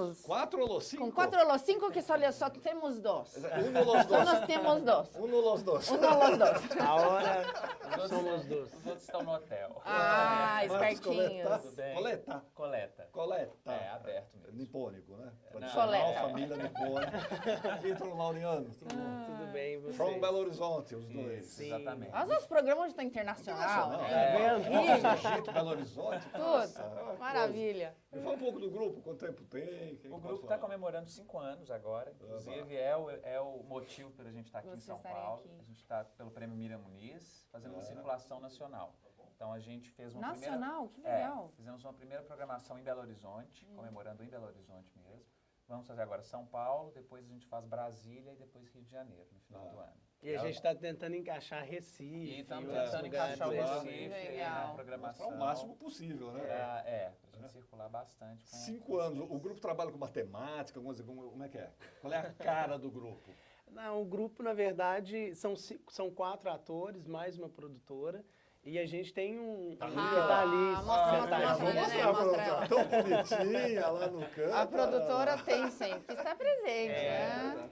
temos... 4 ou 5? Com 4 ou 5 que só temos 2. Um ou os Só dois. nós temos 2. Um ou os dois. Um ou os 2. Agora somos dois. Os outros estão no hotel. Ah, Marcos, espertinhos. Tudo bem? Coleta. Coleta. Coleta. É, aberto mesmo. Nipônico, né? Não. Tradicional, Coleta. família nipônica. Vitor Lauriano, tudo bom? Tudo bem, você? From Belo Horizonte, os dois. Isso, exatamente. Mas os programas estão internacional. Internacional. Né? Egito, Belo Horizonte. Tudo. Maravilha. Me fala um pouco do grupo, quanto tempo tem? Quem O pode grupo está falar? comemorando 5 anos agora. Inclusive, é o motivo para a gente estar aqui em Vocês São estarem Paulo. aqui. A gente está pelo Prêmio Miriam Muniz, fazendo uma circulação nacional. Então, a gente fez uma Nacional, que primeira... legal. Fizemos uma primeira programação em Belo Horizonte, comemorando em Belo Horizonte mesmo. Vamos fazer agora São Paulo, depois a gente faz Brasília e depois Rio de Janeiro, no final do ano. E a gente está tentando encaixar Recife. E estamos outros tentando lugares encaixar o aí. Recife aí Legal. na programação. Para o máximo possível, né? Pra gente circular bastante. Com 5 anos. O grupo trabalha com matemática, como é que é? Qual é a cara do grupo? Não, o grupo, na verdade, são 4 atores, mais uma produtora. E a gente tem um que tá ali, mostra Vamos né? mostrar a Mostra produtora. Tão bonitinha lá no canto. A produtora tem sempre que estar presente, né?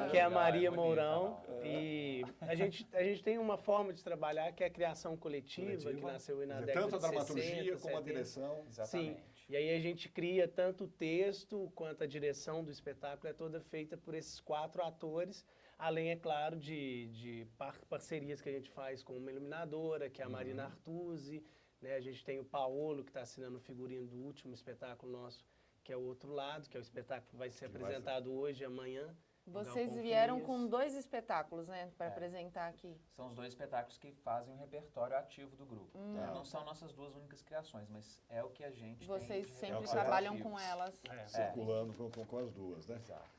que é a Maria bonita, Mourão. ó. E a gente tem uma forma de trabalhar que é a criação coletiva, que nasceu aí na década Tanto a de dramaturgia 60, como a 70. direção. Exatamente. Sim, e aí a gente cria tanto o texto quanto a direção do espetáculo, é toda feita por esses 4 atores, além, é claro, de parcerias que a gente faz com uma iluminadora, que é a Marina Artusi, né? A gente tem o Paolo, que está assinando o figurino do último espetáculo nosso, que é o Outro Lado, que é o espetáculo que vai ser apresentado hoje e amanhã. no Vocês Galpão vieram Folias. com 2 espetáculos, né, para apresentar aqui. São os 2 espetáculos que fazem o repertório ativo do grupo. Não são nossas 2 únicas criações, mas é o que a gente Vocês tem de sempre que trabalham ativos. com elas. Circulando com as duas, né? Exato.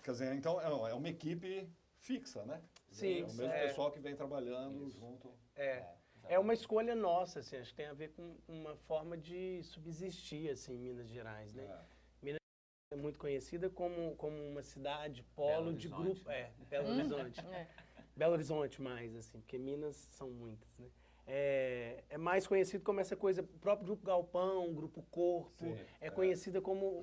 Quer dizer, então é uma equipe fixa, né? Sim, É o mesmo pessoal que vem trabalhando junto. É uma escolha nossa, assim, acho que tem a ver com uma forma de subsistir, assim, em Minas Gerais, né? Minas é muito conhecida como uma cidade polo Belo de Horizonte, grupo, né? Belo Horizonte. É. Belo Horizonte mais, assim, porque Minas são muitas, né? É mais conhecido como essa coisa, o próprio Grupo Galpão, Grupo Corpo, Sim, conhecida como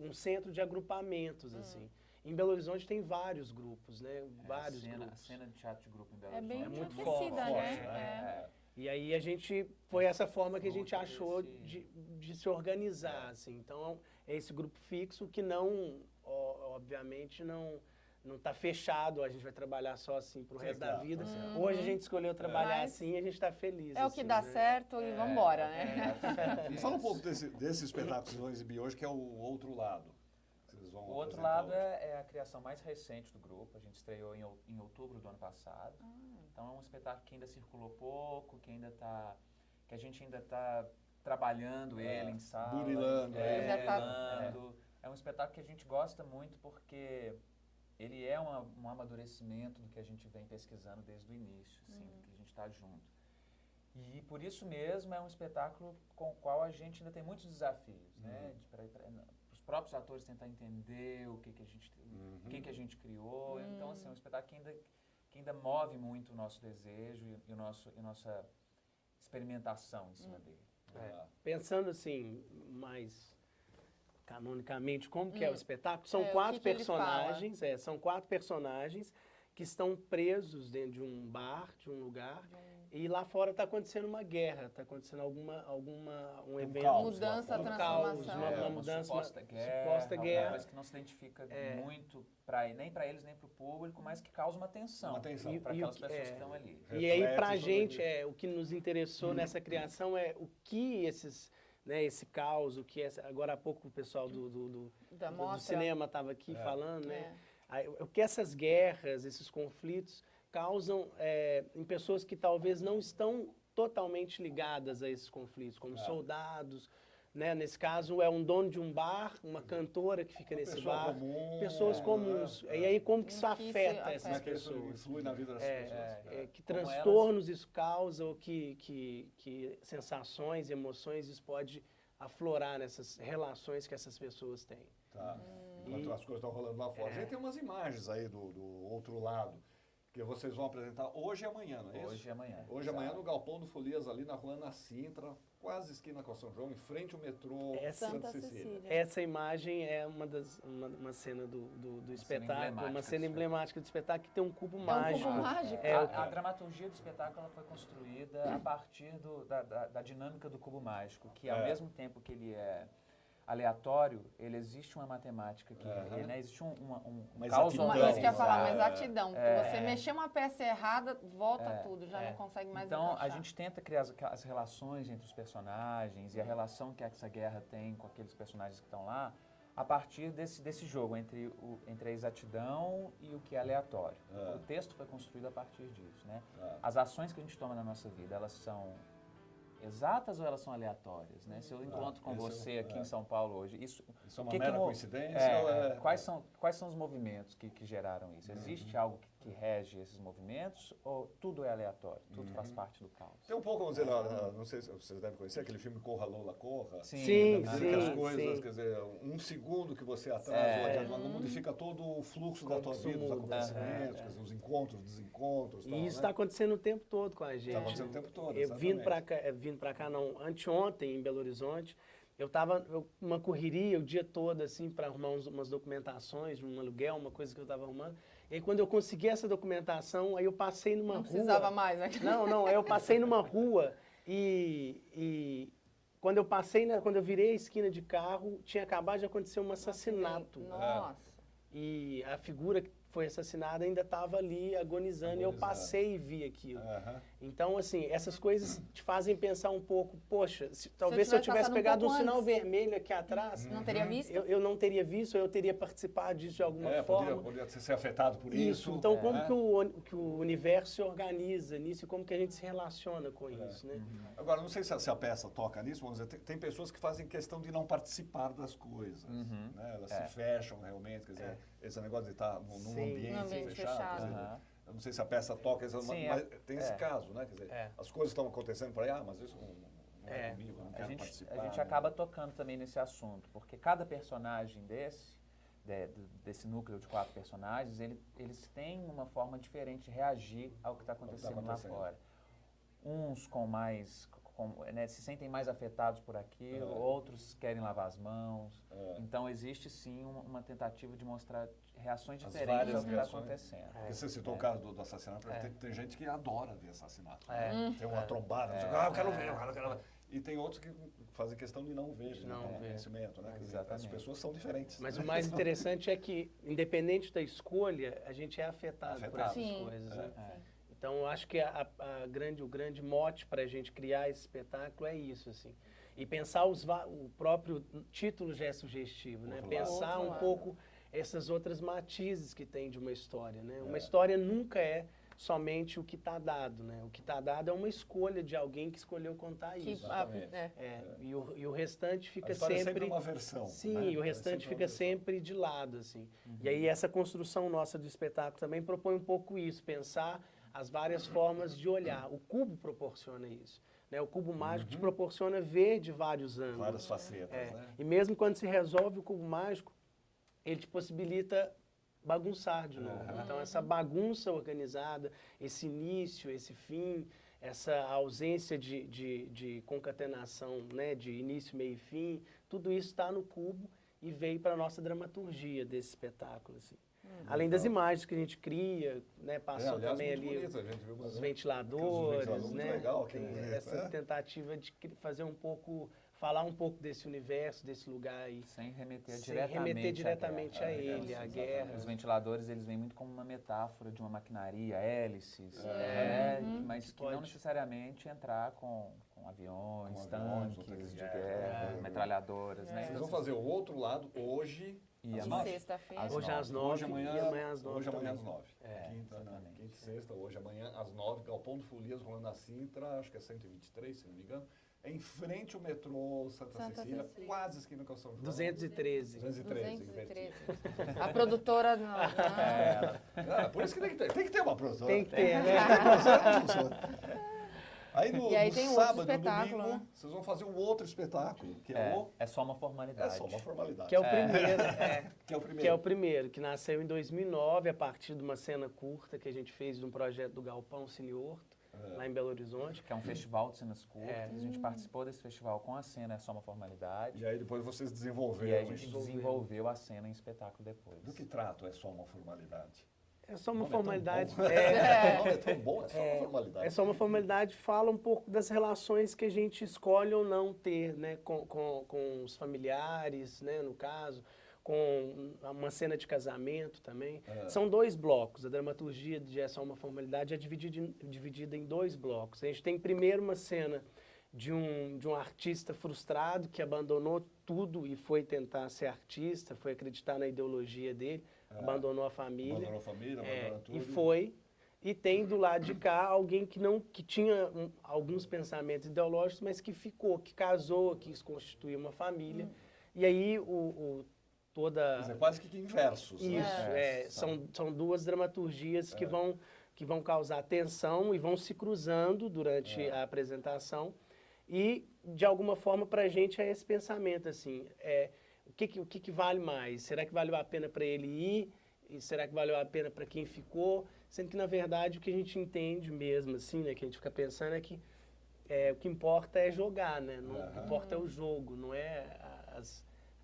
um centro de agrupamentos, assim. Em Belo Horizonte tem vários grupos, né? Vários A grupos. cena de teatro de grupo em Belo É bem Horizonte muito aquecida, forte, né? E aí a gente, foi essa forma que a gente Fruto achou desse- de se organizar, assim. Então, é esse grupo fixo que não, obviamente, não está fechado, a gente vai trabalhar só assim pro resto da vida. Hoje a gente escolheu trabalhar Mas assim e a gente está feliz. É o que assim, dá né? certo e vambora, né? Me fala um pouco desse espetáculo que vocês vão exibir hoje, que é o Outro Lado. Vocês vão O Outro apresentar Lado hoje. é a criação mais recente do grupo. A gente estreou em outubro do ano passado. Então é um espetáculo que ainda circulou pouco, que a gente ainda está trabalhando ele em sala. Burilando, Ainda tá- burilando. É um espetáculo que a gente gosta muito porque ele é um amadurecimento do que a gente vem pesquisando desde o início, assim, do que a gente está junto. E por isso mesmo é um espetáculo com o qual a gente ainda tem muitos desafios, né? Para os próprios atores tentar entender o que a gente criou. Então, assim, é um espetáculo que ainda move muito o nosso desejo e a nossa experimentação em cima dele. Pensando assim, mais canonicamente, como que é o espetáculo, são É, o 4 que ele fala? personagens, são 4 personagens que estão presos dentro de um bar, de um lugar, e lá fora está acontecendo uma guerra, está acontecendo um evento, caos, Mudança, um transformação. uma Uma mudança, suposta guerra, suposta alguma guerra. coisa que não se identifica muito nem para eles nem para o público, mas que causa uma tensão Uma tensão. para E aquelas o que- pessoas que estão ali. E aí, pra Reflete sobre gente, isso. o que nos interessou nessa criação é o que esse caos, o que agora há pouco o pessoal do Da do mostra. cinema estava aqui falando, né? É. Aí, o que essas guerras, esses conflitos causam em pessoas que talvez não estão totalmente ligadas a esses conflitos, como soldados, né? Nesse caso é um dono de um bar, uma cantora que fica nesse pessoa bar, comum, pessoas comuns. E aí como que isso Como que isso afeta afeta? essas Como é que isso pessoas? influi na vida das pessoas? Que Como transtornos isso causa, ou que sensações, emoções isso pode aflorar nessas relações que essas pessoas têm. Tá. Enquanto as coisas estão rolando lá fora. A gente tem umas imagens aí do outro lado. Que vocês vão apresentar hoje e amanhã, não é isso? Hoje e amanhã. Hoje e amanhã exato. no Galpão do Folias, ali na rua Ana Sintra, quase esquina com a São João, em frente ao metrô Santa Cecília. Essa imagem é uma cena do espetáculo, uma cena emblemática do espetáculo que tem um cubo mágico. Um cubo mágico? A dramaturgia do espetáculo ela foi construída a partir da dinâmica do cubo mágico, que ao mesmo tempo que ele é aleatório, ele existe uma matemática que né, existe um caos exatidão. Isso que eu ia falar, uma É. exatidão. Você mexer uma peça errada, volta tudo, já não consegue mais Então, encaixar. a gente tenta criar as relações entre os personagens e a relação que essa guerra tem com aqueles personagens que estão lá, a partir desse jogo entre a exatidão e o que é aleatório. O texto foi construído a partir disso, né? As ações que a gente toma na nossa vida, elas são exatas ou elas são aleatórias, né? Se eu encontro com você aqui em São Paulo hoje, isso é uma mera coincidência? Quais são os movimentos que geraram isso? Existe algo que rege esses movimentos ou tudo é aleatório? Tudo faz parte do caos? Tem um pouco, vamos dizer, não sei se vocês devem conhecer, aquele filme Corra Lola Corra. Sim, As coisas, quer dizer, um segundo que você atrasa ou adianta, não modifica todo o fluxo da tua vida, os acontecimentos, quer dizer, os encontros, desencontros. E isso está acontecendo o tempo todo com a gente. Está acontecendo o tempo todo, Eu vindo para cá, não, anteontem em Belo Horizonte, eu estava uma correria o dia todo, assim, para arrumar umas documentações, um aluguel, uma coisa que eu estava arrumando. E aí, quando eu consegui essa documentação, aí eu passei numa rua... Não precisava mais, né? Não, eu passei numa rua e quando eu virei a esquina de carro, tinha acabado de acontecer um assassinato. Nossa. E a figura que foi assassinada ainda estava ali agonizando, e eu passei e vi aquilo. Então, assim, essas coisas te fazem pensar um pouco, poxa, talvez se eu tivesse pegado um sinal vermelho aqui atrás, não teria visto? Eu não teria visto, eu teria participado disso de alguma forma. Poderia ser afetado por isso. Então, como que o universo se organiza nisso e como que a gente se relaciona com isso, né? Agora, não sei se a peça toca nisso, vamos dizer, tem pessoas que fazem questão de não participar das coisas, né? Elas se fecham realmente, quer dizer, esse negócio de estar num ambiente fechado. Quer dizer, eu não sei se a peça toca, mas tem esse caso, né? Quer dizer, as coisas estão acontecendo por aí, mas isso não é comigo, eu não quero participar. A gente acaba tocando também nesse assunto, porque cada personagem desse núcleo de 4 personagens, eles têm uma forma diferente de reagir ao que está acontecendo lá fora. Uns se sentem mais afetados por aquilo, outros querem lavar as mãos. Então, existe sim uma tentativa de mostrar reações diferentes ao que está acontecendo. Você citou o caso do assassinato, tem gente que adora ver assassinato. Tem uma trombada, eu quero ver, eu quero ver. E tem outros que fazem questão de não ver, de não conhecimento, né? As pessoas são diferentes. Mas o mais interessante é que, independente da escolha, a gente é afetado por essas coisas, né? Então, eu acho que o grande mote para a gente criar esse espetáculo é isso, assim. E pensar o próprio título já é sugestivo, né? Pensar um pouco essas outras matizes que tem de uma história, né? Uma história nunca é somente o que está dado, né? O que está dado é uma escolha de alguém que escolheu contar isso. E o restante fica sempre... É sempre uma versão. Sim, né? e o restante fica sempre de lado, assim. E aí essa construção nossa do espetáculo também propõe um pouco isso, pensar as várias formas de olhar. O cubo proporciona isso. Né? O cubo mágico te proporciona ver de vários ângulos. Várias facetas, né? E mesmo quando se resolve o cubo mágico, ele te possibilita bagunçar de novo. Então, essa bagunça organizada, esse início, esse fim, essa ausência de concatenação, né? De início, meio e fim, tudo isso está no cubo e veio para a nossa dramaturgia desse espetáculo, assim. Além das imagens que a gente cria, né, passou também ali os ventiladores, né? Legal, essa tentativa de falar um pouco desse universo, desse lugar aí. Sem remeter diretamente a ele, à guerra. Os ventiladores, eles vêm muito como uma metáfora de uma maquinaria, hélices, mas que não necessariamente entrar com aviões, tanques de guerra, metralhadoras, né? Vocês vão fazer o outro lado hoje... Sexta-feira. Hoje às 9 hoje, amanhã, e amanhã às 9 Hoje, amanhã também. às 9. Quinta e sexta, hoje, amanhã às 9. Galpão do Folias, rolando na Sintra, acho que é 123, se não me engano. É em frente ao metrô Santa Cecília, quase esquina com São João. 213. 213. A produtora... Por isso que tem que ter uma produtora. Tem que ter, né? Aí no, E aí no tem sábado, outro espetáculo, domingo, né? vocês vão fazer um outro espetáculo, que é o... É só uma formalidade. É só uma formalidade. Que é o primeiro, Que é o primeiro. que é o primeiro, que nasceu em 2009, a partir de uma cena curta que a gente fez de um projeto do Galpão Cine Horto, lá em Belo Horizonte. Que é um festival de cenas curtas. A gente participou desse festival com a cena É Só Uma Formalidade. E aí depois vocês E desenvolveram aí a gente isso. desenvolveu a cena em espetáculo depois. Do que trato é só uma formalidade? É só uma O nome formalidade. O nome é tão bom, é só uma formalidade. É só uma formalidade, fala um pouco das relações que a gente escolhe ou não ter, né, com os familiares, né, no caso, com uma cena de casamento também. São 2 blocos, a dramaturgia de É Só Uma Formalidade é dividida em 2 blocos. A gente tem primeiro uma cena de um artista frustrado que abandonou tudo e foi tentar ser artista, foi acreditar na ideologia dele, abandonou a família. Abandonou a família, abandonou tudo. E foi. E tem do lado de cá alguém que tinha alguns pensamentos ideológicos, mas que ficou, que casou, quis constituir uma família. E aí toda... Quer dizer, quase que inversos. Isso, são 2 dramaturgias que vão causar tensão e vão se cruzando durante a apresentação. E, de alguma forma, para a gente é esse pensamento, assim, o que vale mais? Será que valeu a pena para ele ir? E será que valeu a pena para quem ficou? Sendo que, na verdade, o que a gente entende mesmo, assim, né, que a gente fica pensando é que o que importa é jogar, né? O que importa é o jogo, não é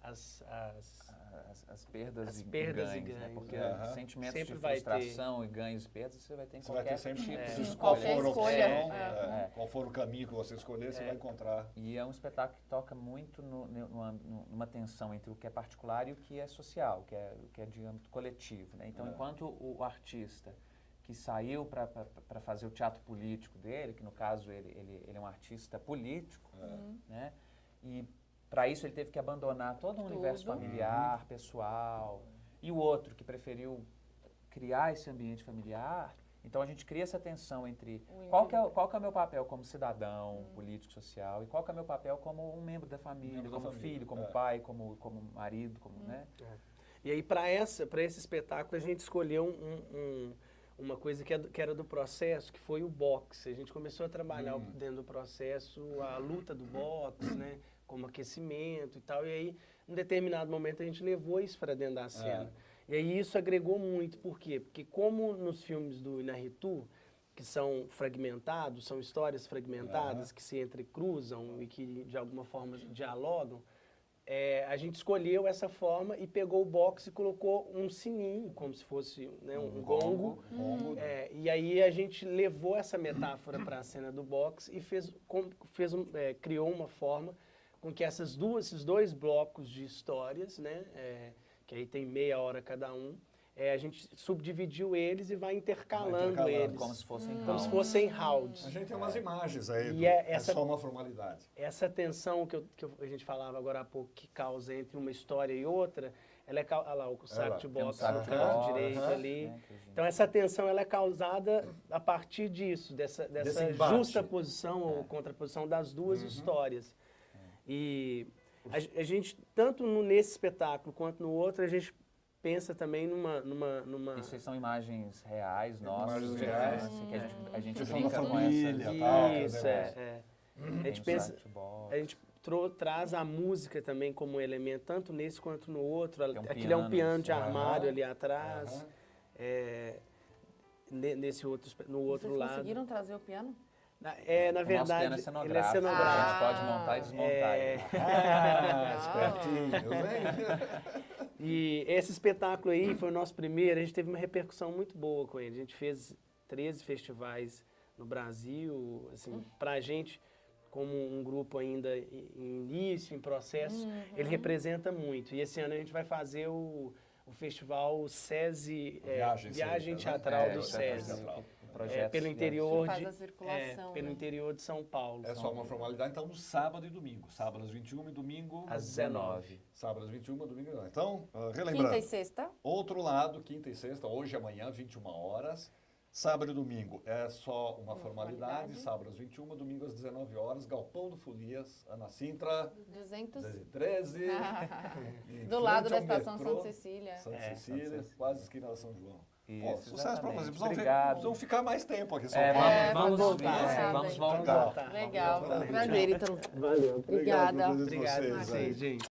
As perdas e perdas e ganhos, né? ganhos, Porque sentimentos sempre de vai frustração e ganhos e perdas você vai ter em Você vai qualquer ter sempre, tipo. qual qualquer for a escolha. opção, qual for o caminho que você escolher, você vai encontrar. E é um espetáculo que toca muito numa tensão entre o que é particular e o que é social, o que é de âmbito coletivo, né? Então, enquanto o artista que saiu para fazer o teatro político dele, que no caso ele é um artista político, né? E para isso ele teve que abandonar todo um universo familiar, pessoal. E o outro que preferiu criar esse ambiente familiar. Então a gente cria essa tensão entre qual que é o meu papel como cidadão, político, social, e qual que é o meu papel como um membro da família, como filho, como pai, como marido, né? E aí para esse espetáculo a gente escolheu uma coisa que era do processo, que foi o boxe. A gente começou a trabalhar dentro do processo a luta do boxe, né? Como aquecimento e tal, e aí, em determinado momento, a gente levou isso para dentro da cena. E aí isso agregou muito, por quê? Porque como nos filmes do Inarritu, que são fragmentados, são histórias fragmentadas, que se entrecruzam e que, de alguma forma, dialogam, a gente escolheu essa forma e pegou o boxe e colocou um sininho, como se fosse, né, um gongo. E aí a gente levou essa metáfora para a cena do boxe e criou uma forma com que esses 2 blocos de histórias, né, que aí tem meia hora cada um, a gente subdividiu eles e vai intercalando eles. Como se fossem rounds. Como se fossem rounds. A gente tem umas imagens aí, E só uma formalidade. Essa tensão que a gente falava agora há pouco, que causa entre uma história e outra, ela é olha lá, o saco de boxe no canto direito ali. Então essa tensão ela é causada a partir disso, dessa justa posição ou contraposição das 2 histórias. E a gente, tanto nesse espetáculo quanto no outro, a gente pensa também numa... Isso são imagens reais, nossas, Imagens reais. que a gente Questão brinca da com família, essa. tal, Isso, A gente pensa... A gente traz a música também como elemento, tanto nesse quanto no outro. Aquilo é um piano de armário ali atrás. Nesse outro, no outro Vocês lado. conseguiram trazer o piano? Na verdade, nosso piano ele é cenográfico. A gente pode montar e desmontar ele. Espertinho, E esse espetáculo aí foi o nosso primeiro, a gente teve uma repercussão muito boa com ele. A gente fez 13 festivais no Brasil, assim, pra gente, como um grupo ainda em início, em processo, ele representa muito. E esse ano a gente vai fazer o festival SESI, Viagem Teatral do SESI. Pelo interior faz a circulação, pelo interior de São Paulo. É só uma formalidade, então, no sábado e domingo. Sábado às 21 e domingo às 19. Sábado às 21 e domingo às 19. Então, relembrando. Quinta e sexta. Outro lado, quinta e sexta, hoje e amanhã, 21 horas. Sábado e domingo é só uma formalidade. Sábado às 21, domingo às 19 horas. Galpão do Folias, Ana Sintra, 213. Do lado da estação Santa Cecília. Santa Cecília, quase esquina da São João. Pô, sucesso para vocês. Precisam ficar mais tempo aqui. Vamos voltar. Vamos voltar. Legal. Prazer, então. Valeu. Obrigada. Obrigado a vocês, gente.